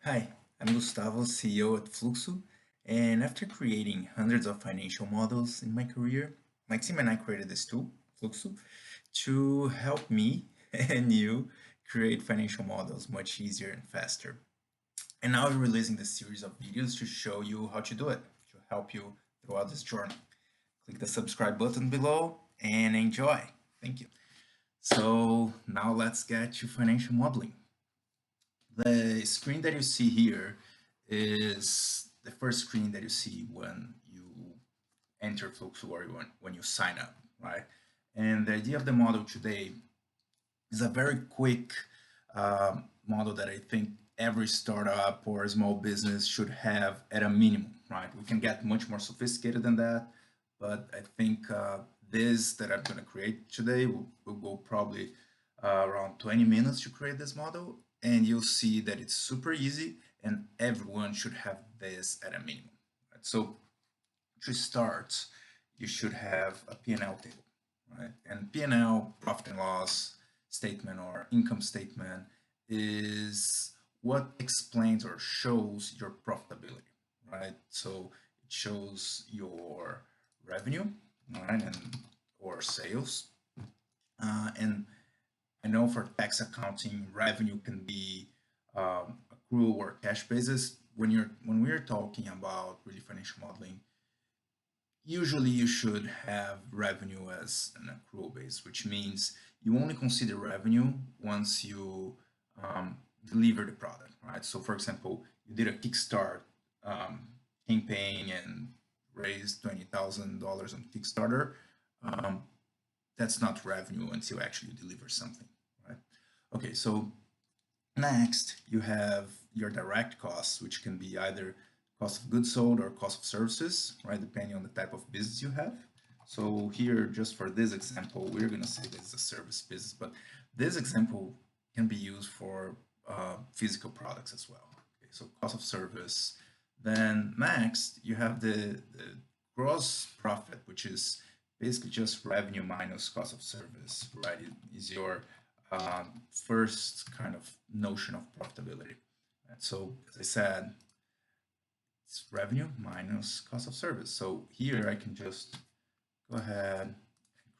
Hi, I'm Gustavo, CEO at Fluxo, and after creating hundreds of financial models in my career, my team and I created this tool, Fluxo, to help me and you create financial models much easier and faster. And now we're releasing this series of videos to show you how to do it, to help you throughout this journey. Click the subscribe button below and enjoy. Thank you. So now let's get to financial modeling. The screen that you see here is the first screen that you see when you enter Fluxo or when you sign up, right? And the idea of the model today is a very quick model that I think every startup or small business should have at a minimum, right? We can get much more sophisticated than that, but I think this that I'm going to create today will go probably around 20 minutes to create this model, and you'll see that it's super easy and everyone should have this at a minimum. Right? So to start, you should have a P&L table, right? And P&L, profit and loss statement or income statement, is what explains or shows your profitability, right? So it shows your revenue, right, and or sales. And I know for tax accounting, revenue can be accrual or cash basis. When we're talking about really financial modeling, usually you should have revenue as an accrual base, which means you only consider revenue once you um, deliver the product, right? So, for example, you did a Kickstart um, campaign and raised $20,000 on Kickstarter. Um, that's not revenue until you actually deliver something, right? Okay, so next, you have your direct costs, which can be either cost of goods sold or cost of services, right? Depending on the type of business you have. So here, just for this example, we're going to say this is a service business, but this example can be used for physical products as well. Okay, so cost of service. Then next, you have the gross profit, which is basically just revenue minus cost of service, right? It is your first kind of notion of profitability. And so, as I said, it's revenue minus cost of service. So here I can just go ahead and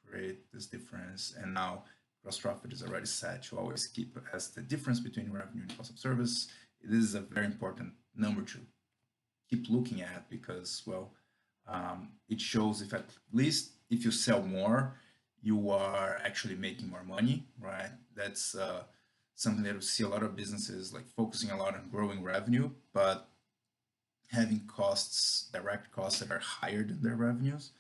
create this difference. And now gross profit is already set to always keep as the difference between revenue and cost of service. This is a very important number to keep looking at because, well, it shows if at least if you sell more, you are actually making more money, right? That's something that we see a lot of businesses like focusing a lot on growing revenue, but having costs, direct costs that are higher than their revenues,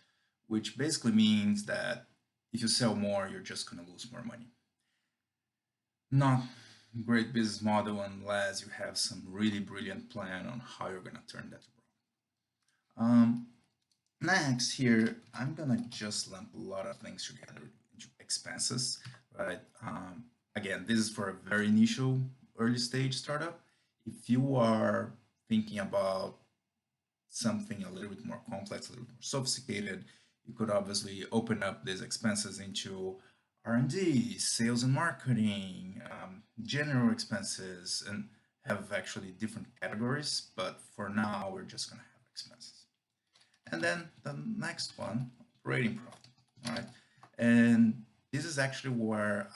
which basically means that if you sell more, you're just going to lose more money. Not a great business model unless you have some really brilliant plan on how you're going to turn that around. Next here, I'm gonna just lump a lot of things together into expenses, right? Again, this is for a very initial early stage startup. If you are thinking about something a little bit more complex, a little bit more sophisticated, you could obviously open up these expenses into R&D, sales and marketing, general expenses, and have actually different categories. But for now, we're just gonna have expenses. And then the next one, operating profit, all right? And this is actually where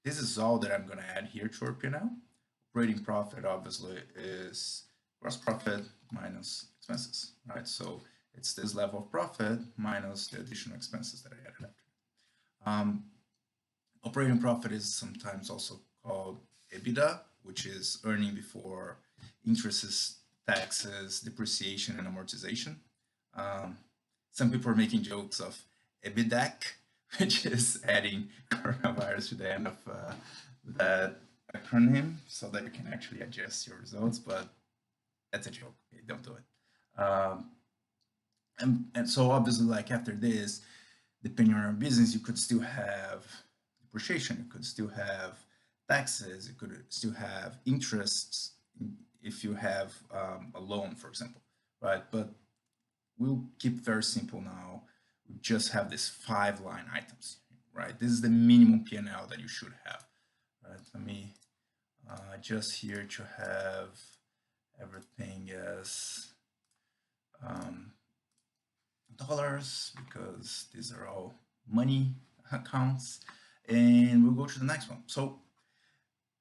this is all that I'm going to add here to our P&L. Operating profit obviously is gross profit minus expenses, right? So it's this level of profit minus the additional expenses that I added after. Um, Operating profit is sometimes also called Ebitda, which is earning before interests, taxes, depreciation, and amortization. Um, some people are making jokes of Ebitda, which is adding coronavirus to the end of that acronym so that you can actually adjust your results, but that's a joke. Okay, don't do it. And so obviously, like after this, depending on your business, you could still have depreciation, you could still have taxes, you could still have interests if you have a loan, for example, right? But we'll keep very simple now. We just have these 5 line items, right? This is the minimum P&L that you should have, right? Let me just here to have everything as um, dollars because these are all money accounts. And we'll go to the next one. So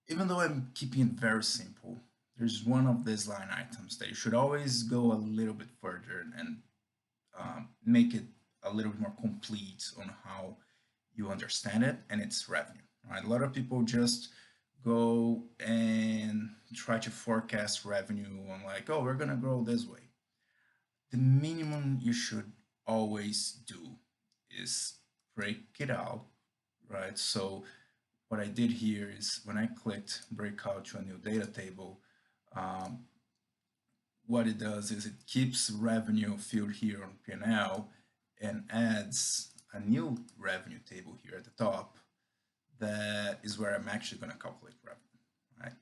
even though I'm keeping it very simple, there's one of these line items that you should always go a little bit further and make it a little bit more complete on how you understand it, and it's revenue. Right? A lot of people just go and try to forecast revenue on like, oh, we're gonna grow this way. The minimum you should always do is break it out, right? So what I did here is when I clicked break out to a new data table, um, what it does is it keeps revenue field here on P&L and adds a new revenue table here at the top. That is where I'm actually going to calculate revenue, right?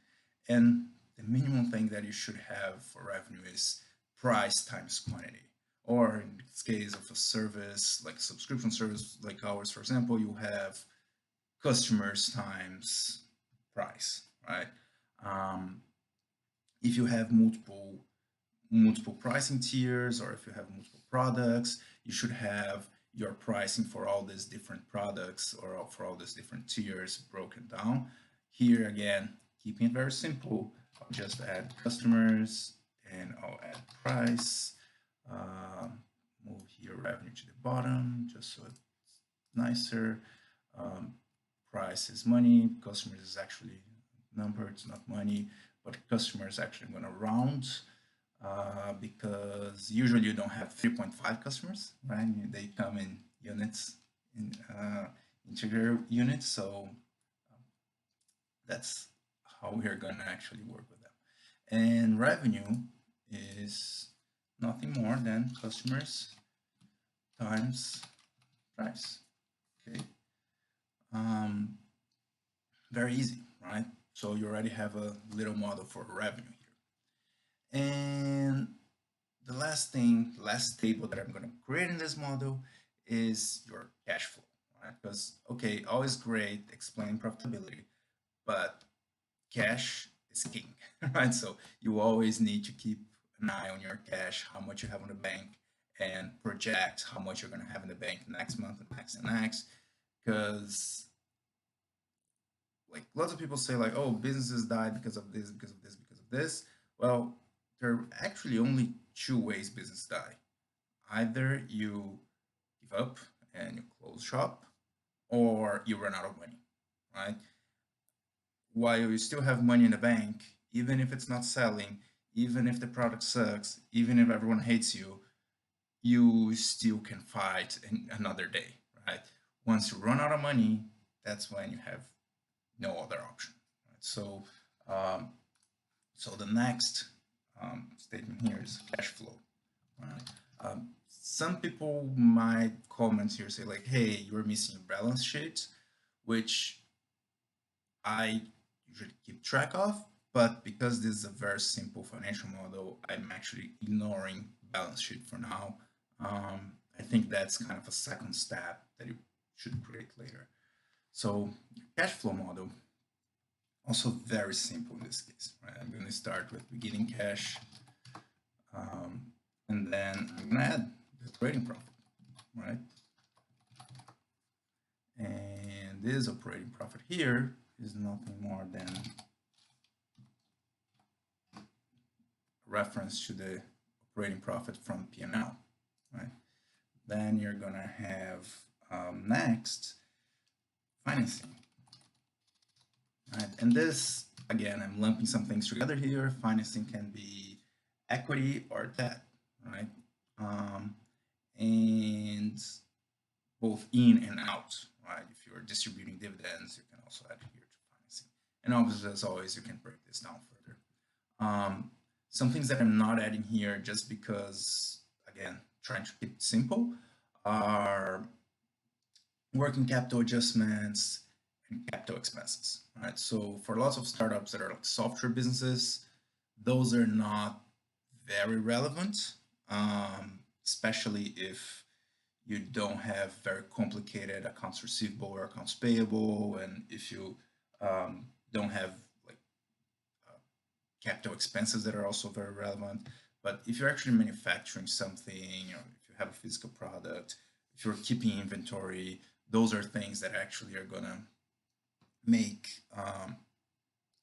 And the minimum thing that you should have for revenue is price times quantity. Or in this case of a service, like a subscription service like ours, for example, you have customers times price, right? Um, if you have multiple pricing tiers, or if you have multiple products, you should have your pricing for all these different products or for all these different tiers broken down. Here again, keeping it very simple, I'll just add customers and I'll add price. Move here revenue to the bottom just so it's nicer. Um, Price is money, customers is actually number, it's not money, but customer is actually going to round because usually you don't have 3.5 customers, right? They come in units, in integer units, so that's how we're going to actually work with them. And revenue is nothing more than customers times price. Okay, um, very easy, right? So you already have a little model for revenue here. And the last table that I'm going to create in this model is your cash flow, right? Because, okay, always great explaining profitability, but cash is king, right? So you always need to keep an eye on your cash, how much you have on the bank, and project how much you're going to have in the bank next month and next and next. Because like lots of people say like, oh, businesses die because of this, because of this, because of this. Well, there are actually only two ways business die. Either you give up and you close shop, or you run out of money, right? While you still have money in the bank, even if it's not selling, even if the product sucks, even if everyone hates you, you still can fight another day, right? Once you run out of money, that's when you have no other option. Right? Um, so the next statement here is cash flow. Right? Some people might comment here say like, "Hey, you're missing a balance sheet," which I usually keep track of. But because this is a very simple financial model, I'm actually ignoring balance sheet for now. I think that's kind of a second step that you should create later. So cash flow model, also very simple in this case, right? I'm going to start with beginning cash, um, and then I'm going to add the operating profit, right? And this operating profit here is nothing more than a reference to the operating profit from P&L, right? Then you're going to have next financing. Right? And this, again, I'm lumping some things together here. Financing can be equity or debt, right? And both in and out, right? If you're distributing dividends, you can also add here to financing. And obviously, as always, you can break this down further. Some things that I'm not adding here just because, again, trying to keep it simple are working capital adjustments and capital expenses, right? So for lots of startups that are like software businesses, those are not very relevant, especially if you don't have very complicated accounts receivable or accounts payable, and if you don't have like capital expenses that are also very relevant. But if you're actually manufacturing something, if you have a physical product, if you're keeping inventory, those are things that actually are gonna make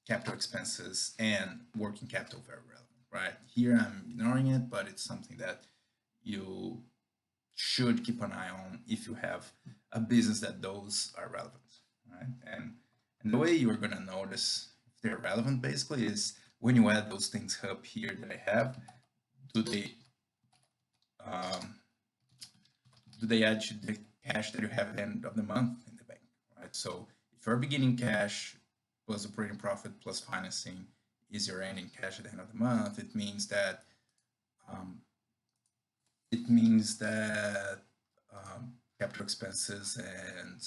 capital expenses and working capital very relevant, right? Here I'm ignoring it, but it's something that you should keep an eye on if you have a business that those are relevant, right? And the way you're gonna notice if they're relevant basically is when you add those things up here that I have, do they um, do they add to the cash that you have at the end of the month in the bank, right? So if your beginning cash plus operating profit plus financing is your ending cash at the end of the month, um, it means that capital expenses and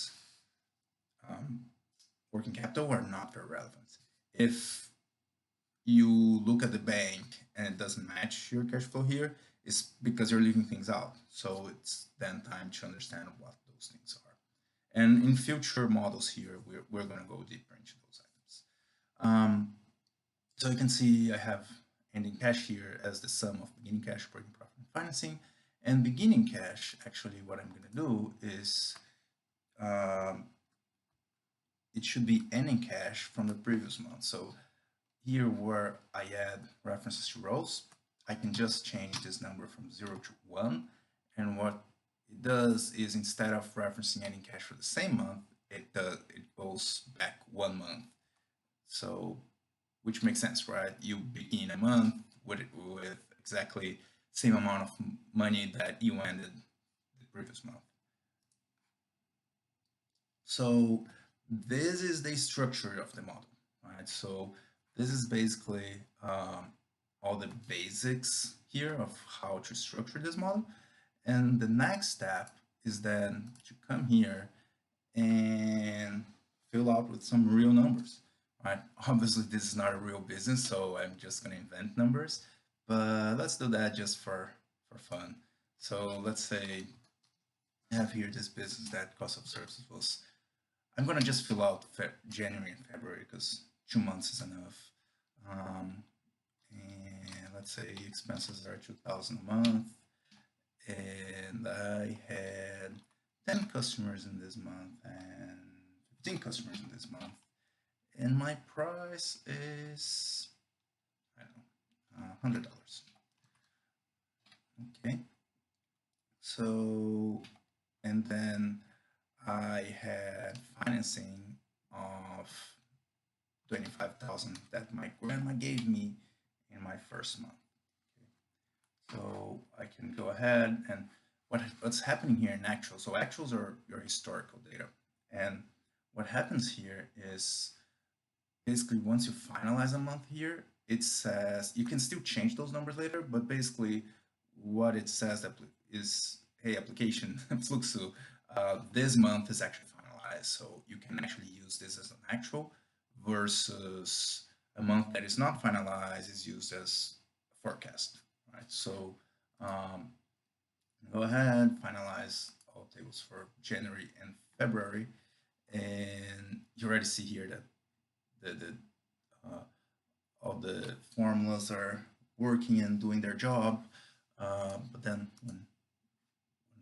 um, working capital are not very relevant. If you look at the bank and it doesn't match your cash flow here, it's because you're leaving things out. So it's then time to understand what those things are. And in future models here, we're going to go deeper into those items. So you can see I have ending cash here as the sum of beginning cash, operating profit, and financing. And beginning cash, actually, what I'm going to do is um, it should be ending cash from the previous month. So here where I add references to rows, I can just change this number from 0 to 1. And what it does is instead of referencing ending cash for the same month, it goes back 1 month. So, which makes sense, right? You begin a month with exactly same amount of money that you ended the previous month. So this is the structure of the model, right? So this is basically all the basics here of how to structure this model. And the next step is then to come here and fill out with some real numbers, right? Obviously, this is not a real business, so I'm just going to invent numbers, but let's do that just for fun. So let's say I have here this business that cost of services was, I'm going to just fill out January and February because 2 months is enough. Um, and let's say expenses are 2,000 a month, and I had 10 customers in this month and 15 customers in this month, and my price is, I don't know, $100. Okay, so, and then I had financing of 25,000 that my grandma gave me in my first month. Okay. So I can go ahead and what's happening here in actuals. So actuals are your historical data, and what happens here is basically once you finalize a month here, it says you can still change those numbers later, but basically what it says that is, hey, application Fluxo, this month is actually finalized, so you can actually use this as an actual versus a month that is not finalized is used as a forecast, right? So go ahead, finalize all tables for January and February, and you already see here that the all the formulas are working and doing their job. But then when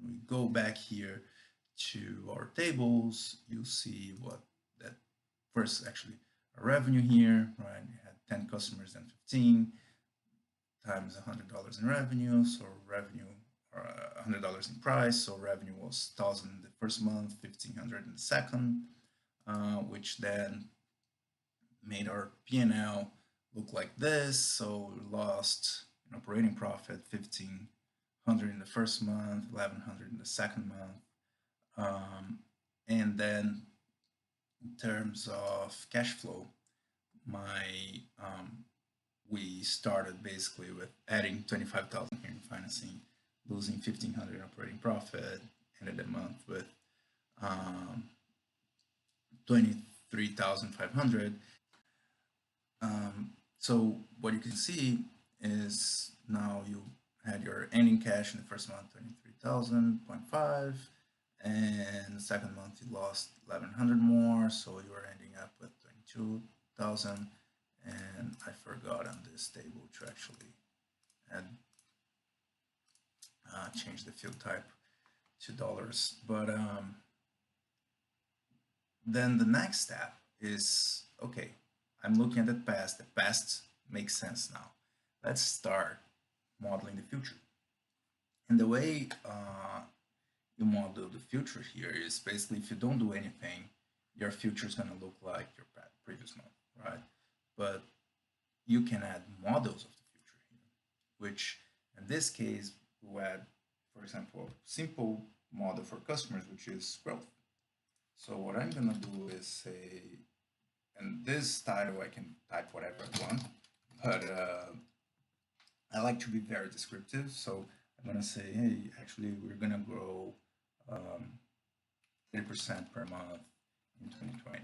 we go back here to our tables, you see what that first actually our revenue here, right? We had 10 customers and 15 times $100 in revenue, so revenue $100 in price, so revenue was 1,000 the first month, 1,500 in the second, which then made our P&L look like this. So we lost an operating profit, 1,500 in the first month, 1,100 in the second month. And then in terms of cash flow, my we started basically with adding 25,000 here in financing, losing 1,500 in operating profit, ended the month with 23,500. So what you can see is now you had your ending cash in the first month, 23,000.5, and the second month you lost 1,100 more, so you are ending up with 22,000, And I forgot on this table to actually add, change the field type to dollars. But then the next step is, okay, I'm looking at the past. The past makes sense now. Let's start modeling the future. And the way you model the future here is basically if you don't do anything, your future is going to look like your previous month, right? But you can add models of the future here, which in this case, we'll add, for example, a simple model for customers, which is growth. So what I'm going to do is say, and this title I can type whatever I want, but I like to be very descriptive. So I'm going to say, hey, actually, we're going to grow 30% per month in 2020,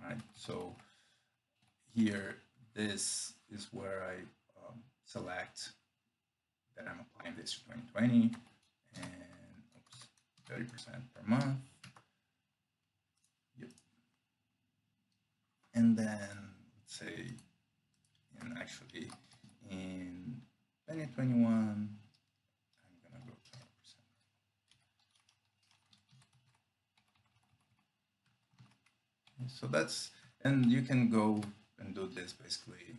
right? So here, this is where I select that I'm applying this to 2020 and oops, 30% per month. Yep. And then let's say actually in 2021, I'm gonna go 20%. So that's, and you can go and do this basically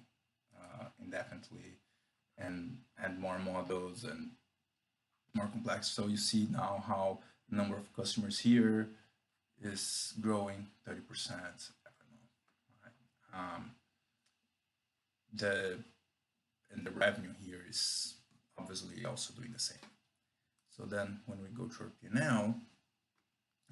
indefinitely and add more models and more complex. So you see now how the number of customers here is growing 30% every month. Right? The and the revenue here is obviously also doing the same. So then when we go to our P&L,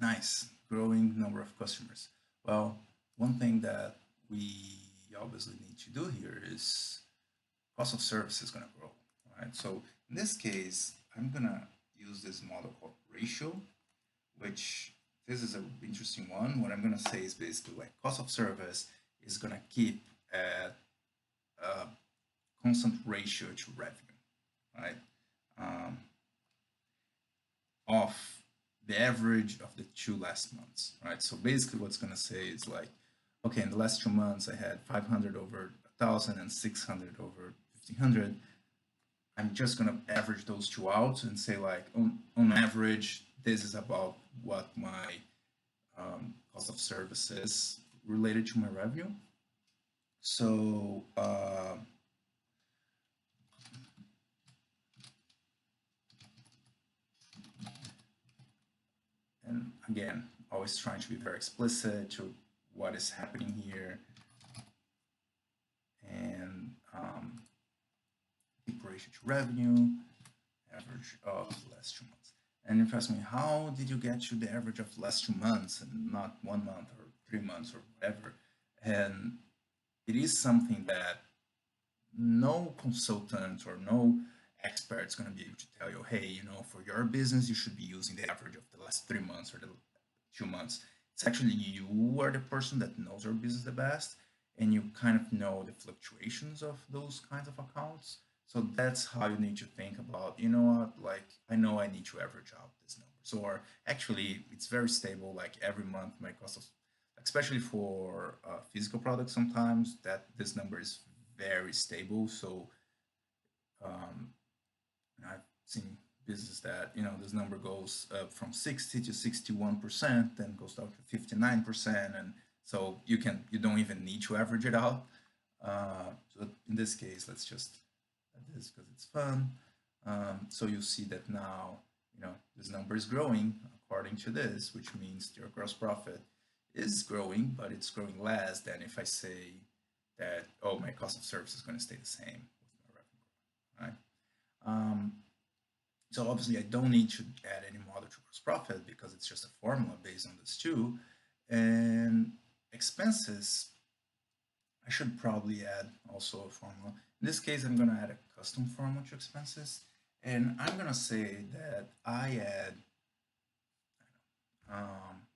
nice, growing number of customers. Well, one thing that we obviously need to do here is cost of service is going to grow, right? So in this case, I'm going to use this model called ratio, which this is an interesting one. What I'm going to say is basically like cost of service is going to keep at a constant ratio to revenue, right? Um, of the average of the two last months, right? So basically what's going to say is like, okay, in the last 2 months, I had 500 over 1,000 and 600 over 1,500. I'm just going to average those two out and say like, on average, this is about what my cost of service is related to my revenue. So, and again, always trying to be very explicit to what is happening here. And ratio to revenue, average of the last 2 months. And if you ask me, how did you get to the average of the last 2 months and not 1 month or 3 months or whatever? And it is something that no consultant or no expert is going to be able to tell you, hey, you know, for your business, you should be using the average of the last 3 months or the 2 months. It's actually you are the person that knows your business the best, and you kind of know the fluctuations of those kinds of accounts. So that's how you need to think about, you know what, like I know I need to average out this number. So, or actually, it's very stable. Like every month, my cost of, especially for physical products, sometimes that this number is very stable. So um, I've seen business that, you know, this number goes up from 60 to 61%, then goes down to 59%, and so you don't even need to average it out. So in this case, let's just add this because it's fun. So you see that now, you know, this number is growing according to this, which means your gross profit is growing, but it's growing less than if I say that, oh, my cost of service is going to stay the same with my revenue, right? So obviously I don't need to add any model to gross profit because it's just a formula based on this too. And expenses, I should probably add also a formula. In this case, I'm going to add a custom formula to expenses. And I'm going to say that I add um,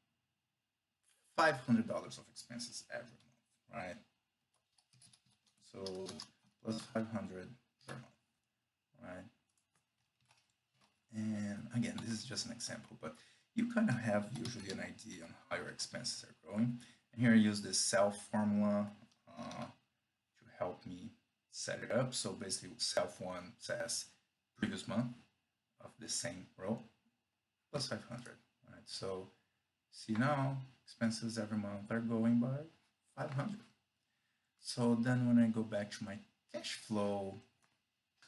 $500 of expenses every month, right? So plus 500 per month, right? And again, this is just an example, but you kind of have usually an idea on how your expenses are growing. And here I use this self formula to help me set it up. So basically, self1 says previous month of the same row plus 500. Right? So see now, expenses every month are going by 500. So then when I go back to my cash flow,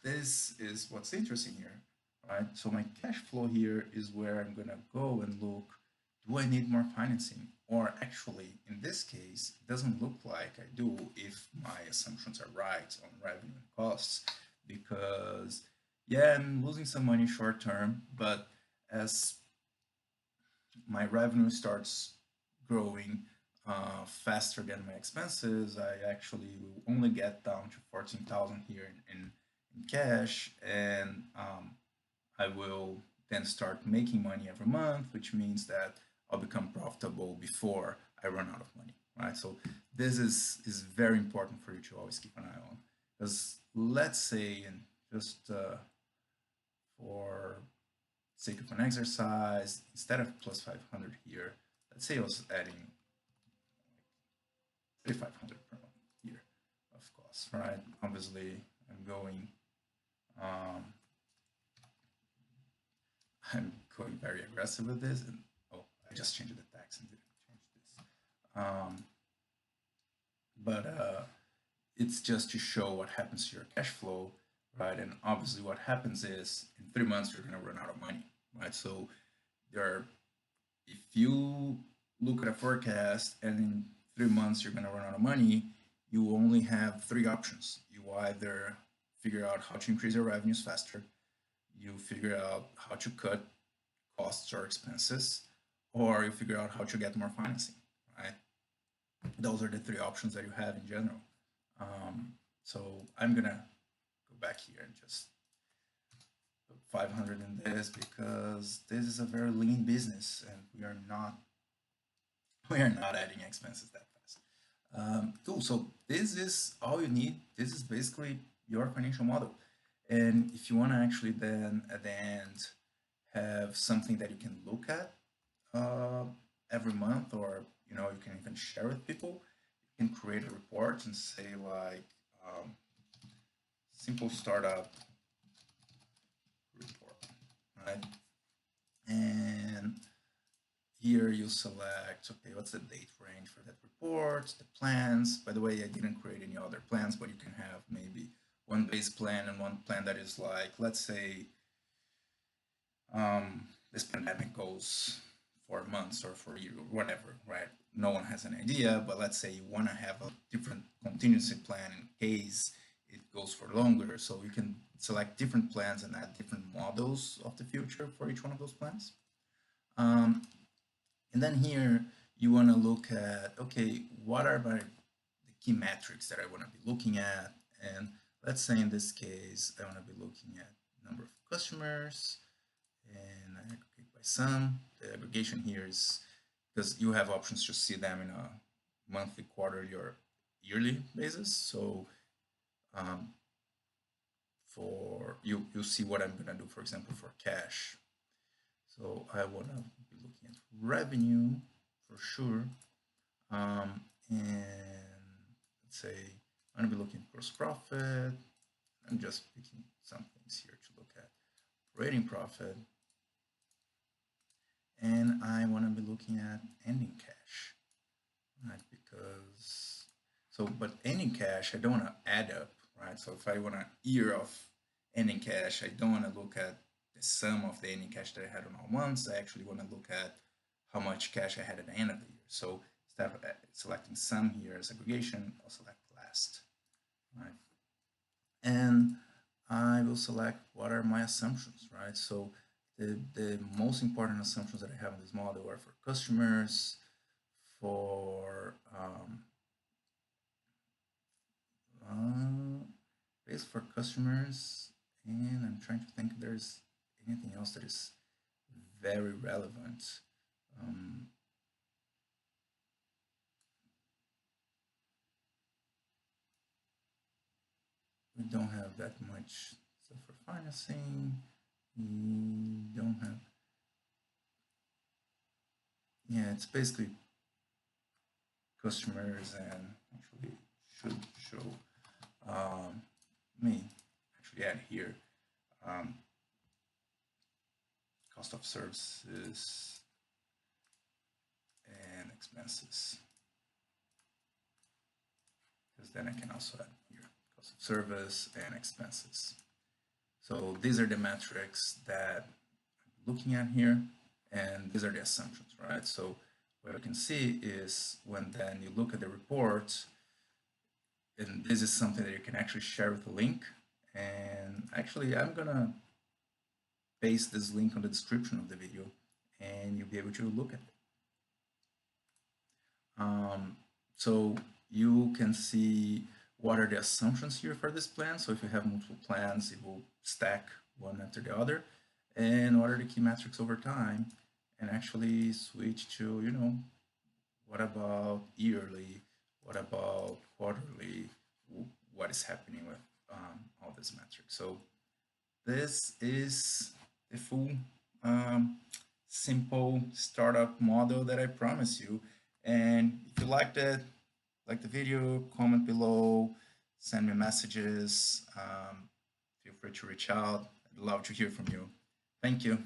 this is what's interesting here, right? So my cash flow here is where I'm gonna go and look, do I need more financing? Or actually, in this case, it doesn't look like I do if my assumptions are right on revenue and costs, because yeah, I'm losing some money short term, but as my revenue starts growing faster than my expenses, I actually will only get down to 14,000 here in cash, and I will then start making money every month, which means that I'll become profitable before I run out of money, right? So this is very important for you to always keep an eye on, because let's say, and just for sake of an exercise, instead of plus 500 here, let's say I was adding 3,500 per month here of course, right? Obviously, I'm going, um, I'm going very aggressive with this, and oh, I just changed the tax and didn't change this. But it's just to show what happens to your cash flow, right? And obviously, what happens is in 3 months you're going to run out of money, right? So there are, if you look at a forecast and in 3 months you're going to run out of money, you only have three options. You either figure out how to increase your revenues faster, you figure out how to cut costs or expenses, or you figure out how to get more financing, right? Those are the three options that you have in general. So I'm going to go back here and just put 500 in this, because this is a very lean business and we are not adding expenses that fast. Cool. So this is all you need. This is basically your financial model. And if you want to actually then at the end have something that you can look at uh, every month, or you can even share with people, you can create a report and say like simple startup report, right? And here you select, okay, what's the date range for that report, the plans. By the way, I didn't create any other plans, but you can have maybe one base plan and one plan that is like, let's say this pandemic goes for months or for a year or whatever, right? No one has an idea, but let's say you want to have a different contingency plan in case it goes for longer. So you can select different plans and add different models of the future for each one of those plans. And then here you want to look at, okay, what are the key metrics that I want to be looking at? And let's say in this case, I want to be looking at number of customers, and I aggregate by sum. The aggregation here is because you have options to see them in a monthly, quarterly, or yearly basis. So for you see what I'm gonna do, for example, for cash. So I wanna be looking at revenue for sure. And let's say I'm gonna be looking at gross profit. I'm just picking some things here to look at. Operating profit. And I want to be looking at ending cash, right? Because but ending cash, I don't want to add up, right? So if I want a year of ending cash, I don't want to look at the sum of the ending cash that I had on all months. I actually want to look at how much cash I had at the end of the year. So instead of selecting sum here as aggregation, I'll select last, right? And I will select what are my assumptions, right? So the most important assumptions that I have in this model are for customers, for base for customers, and I'm trying to think if there's anything else that is very relevant. We don't have that much stuff for financing. We don't have, yeah, it's basically customers, and actually should show Let me actually add here um, cost of services and expenses, because then I can also add here cost of service and expenses. So these are the metrics that I'm looking at here, and these are the assumptions, right? So what you can see is when then you look at the report, and this is something that you can actually share with a link. And actually, I'm gonna paste this link on the description of the video, and you'll be able to look at it. So you can see what are the assumptions here for this plan. So if you have multiple plans, it will stack one after the other. And what are the key metrics over time? And actually switch to, what about yearly? What about quarterly? What is happening with all these metrics? So this is the full um, simple startup model that I promise you. And if you liked it, like the video, comment below, send me messages. Feel free to reach out. I'd love to hear from you. Thank you.